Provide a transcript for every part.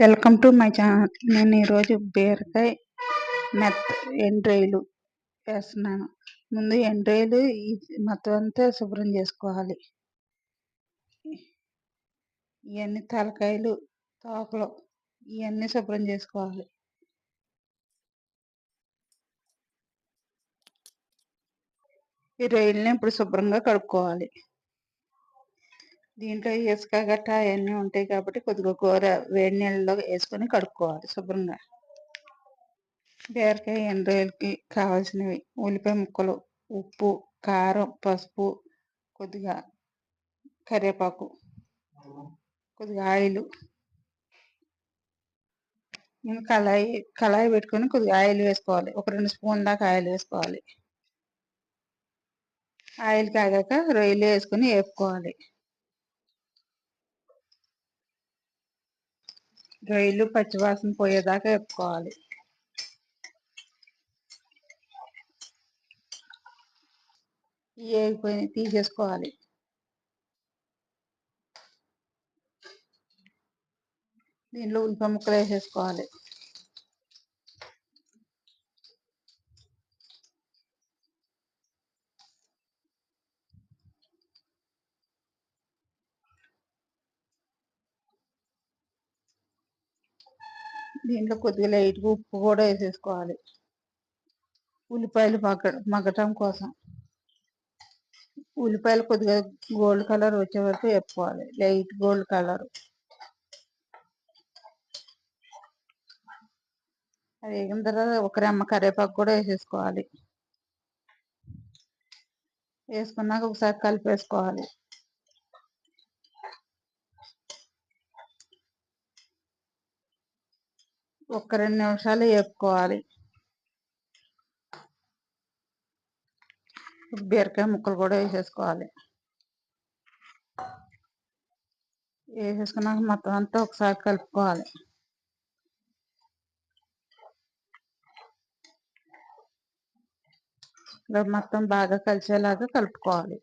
Welcome to my channel. నేను ఈరోజు బీరకాయ ఎండ్రాయిలు వేస్తున్నాను. ముందు ఎండ్రాయిలు మొత్తం అంతా శుభ్రం చేసుకోవాలి. ఇవన్నీ తలకాయలు, తోకలు ఇవన్నీ శుభ్రం చేసుకోవాలి. ఈ రొయ్యలని ఇప్పుడు శుభ్రంగా కడుక్కోవాలి. దీంట్లో ఇసుక గట్ట అవన్నీ ఉంటాయి కాబట్టి కొద్దిగా కూర వేడి నీళ్ళలో వేసుకొని కడుక్కోవాలి శుభ్రంగా. బీరకాయ ఎండ్రాయిలకి కావాల్సినవి ఉల్లిపాయ ముక్కలు, ఉప్పు, కారం, పసుపు, కొద్దిగా కరివేపాకు, కొద్దిగా ఆయిల్. నేను కళాయి పెట్టుకొని కొద్దిగా ఆయిల్ వేసుకోవాలి. ఒక 2 స్పూన్ దాకా ఆయిల్ వేసుకోవాలి. ఆయిల్ కాగాక రొయ్యలు వేసుకొని వేపుకోవాలి. రొయ్యలు పచ్చివాసన పోయేదాకా వేపుకోవాలి. వేగిపోయి తీసేసుకోవాలి. దీనిలో ఉల్లిపాయ ముక్కలు వేసేసుకోవాలి. దీంట్లో కొద్దిగా లైట్గా ఉప్పు కూడా వేసేసుకోవాలి. ఉల్లిపాయలు మగ్గటం కోసం ఉల్లిపాయలు కొద్దిగా గోల్డ్ కలర్ వచ్చే వరకు వేపుకోవాలి. Light gold colour. అది వేగిన తర్వాత ఒక రెమ్మ కరివేపాకు కూడా వేసేసుకోవాలి. వేసుకున్నాక ఒకసారి కలిపేసుకోవాలి. ఒక 2 నిమిషాలు వేపుకోవాలి. బీరకాయ ముక్కలు కూడా వేసేసుకోవాలి. వేసేసుకున్నాక మొత్తం అంతా ఒకసారి కలుపుకోవాలి. మొత్తం బాగా కలిసేలాగా కలుపుకోవాలి.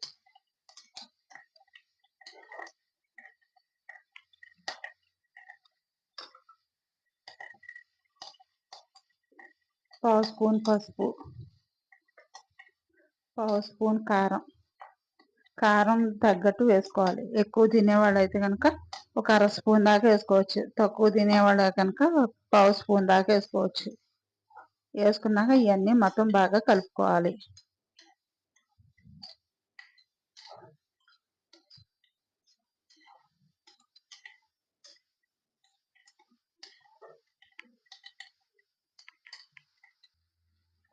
పావు స్పూన్ పసుపు, పావు స్పూన్ కారం. కారం తగ్గట్టు వేసుకోవాలి. ఎక్కువ తినేవాళ్ళు అయితే కనుక ఒక 1/2 స్పూన్ దాకా వేసుకోవచ్చు. తక్కువ తినేవాళ్ళు కనుక పావు స్పూన్ దాకా వేసుకోవచ్చు. వేసుకున్నాక ఇవన్నీ మొత్తం బాగా కలుపుకోవాలి.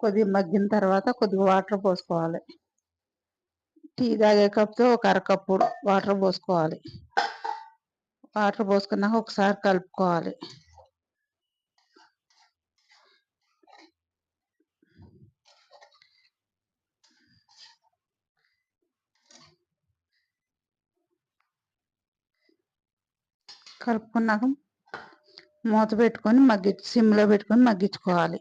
కొద్దిగా మగ్గిన తర్వాత కొద్దిగా వాటర్ పోసుకోవాలి. టీ తాగే కప్తో ఒక 1/2 కప్పు వాటర్ పోసుకోవాలి. వాటర్ పోసుకున్నాక ఒకసారి కలుపుకోవాలి. కలుపుకున్నాక మూత పెట్టుకొని సిమ్లో పెట్టుకొని మగ్గించుకోవాలి.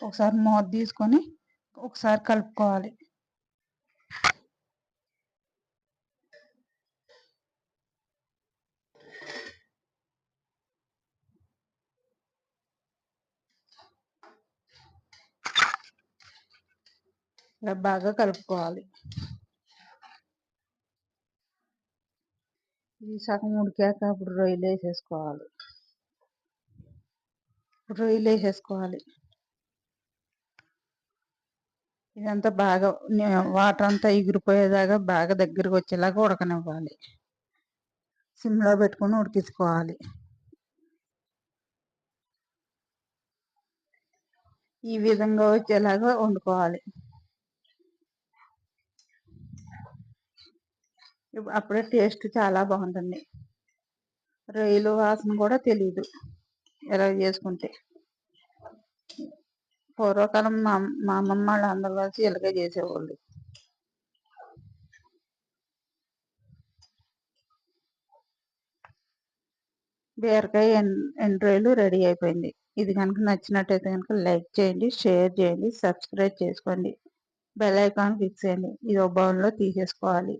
ఒకసారి మూత తీసుకొని ఒకసారి కలుపుకోవాలి. ఇలా బాగా కలుపుకోవాలి. ఈ సగం ఉడికాక అప్పుడు రొయ్యలు వేసేసుకోవాలి. ఇదంతా బాగా వాటర్ అంతా ఎగిరిపోయేదాకా బాగా దగ్గరకు వచ్చేలాగా ఉడకనివ్వాలి. సిమ్లో పెట్టుకొని ఉడికించుకోవాలి. ఈ విధంగా వచ్చేలాగా వండుకోవాలి. అప్పుడే టేస్ట్ చాలా బాగుంటుంది. రొయ్యలు వాసన కూడా తెలియదు ఎలా చేసుకుంటే. పూర్వకాలం మా అమ్మమ్మ వాళ్ళు అందరూ కలిసి ఇలాగే చేసేవాళ్ళు. బీరకాయ ఎండ్రాయిలు రెడీ అయిపోయింది. ఇది కనుక నచ్చినట్టయితే కనుక లైక్ చేయండి, షేర్ చేయండి, సబ్స్క్రైబ్ చేసుకోండి. బెల్ ఐకాన్ క్లిక్ చేయండి. ఇది ఒక బౌల్‌లో తీసేసుకోవాలి.